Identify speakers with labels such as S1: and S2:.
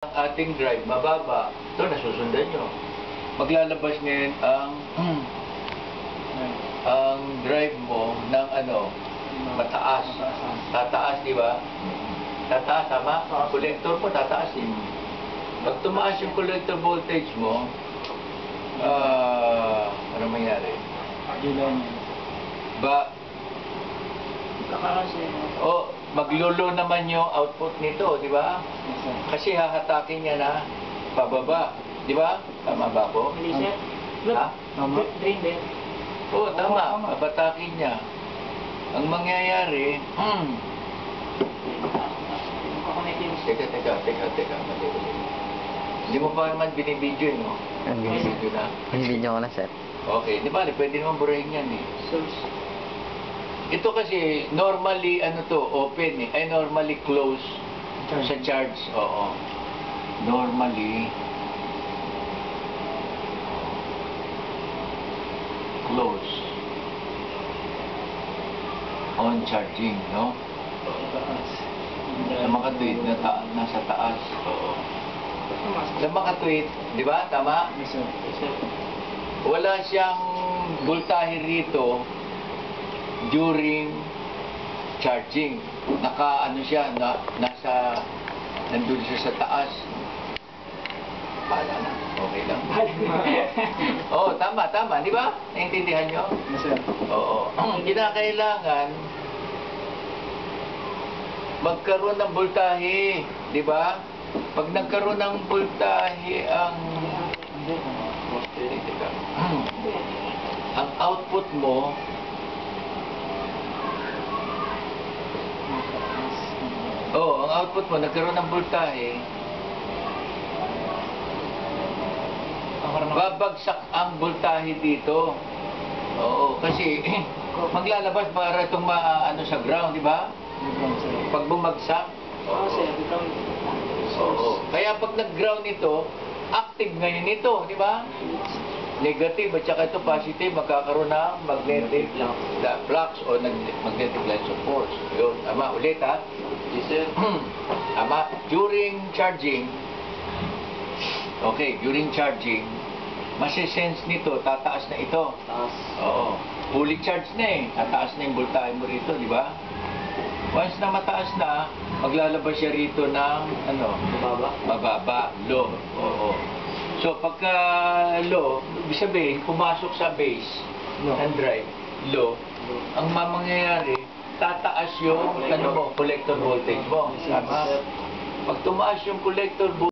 S1: Ang ating drive mababa, ito nasusundan nyo. Maglalabas ngayon ang drive mo ng mataas. Tataas, di ba? Tataas, tama? Ang collector mo, tataasin. Pag tumaas yung collector voltage mo, ano mangyari? Maglolo naman yung output nito, di ba? Kasi hahatakin niya na pababa. Di ba? Tama ba po?
S2: Hindi, sir.
S1: Ha?
S2: Tama. Drain din.
S1: Oo, tama. Babatakin niya. Ang mangyayari, Teka. Hindi mo pa naman binibidyo, no? Binibidyo na.
S3: Binibidyo ko na, sir.
S1: Okay, di ba? Pwede naman burahin yan, eh.
S2: Source.
S1: Ito kasi, normally, open, eh. Ay, normally close sa charge. Oo. Normally, close on charging, no? Sa mga tweet na nasa taas. Oo. Sa mga tweet, di ba? Tama?
S2: Yes, sir.
S1: Wala siyang voltahe rito during charging. Nandun siya sa taas. Pala na. Okay lang. Oo, tama. Di ba? Naintindihan nyo?
S2: Yes, sir.
S1: Oo. Kinakailangan magkaroon ng voltahe. Di ba? Pag nagkaroon ng voltahe ang output mo ang output mo nagkaroon ng voltahe, babagsak ang voltahe dito. Oo, kasi maglalabas para itong sa ground, di ba? Pag bumagsak.
S2: Oo, sir. Ground.
S1: Oo. Kaya pag nag-ground ito, active ngayon ito, di ba? Negative at saka ito positive, magkakaroon ng magnetic flux o magnetic lines of force. Yun, tama. Ulit, ha? Yes, sir. Tama. During charging, during charging, masisense nito, tataas na ito.
S2: Taas.
S1: Oo. Fully charged na eh. Tataas na yung voltahe mo rito, di ba? Once na mataas na, maglalabas siya rito ng, mababa, low. Oo. So, pagka low, ibig sabihin, pumasok sa base ng drive, low, ang mangyayari, tataas yung, collector voltage mo. Tama? Pag tumaas yung collector voltage,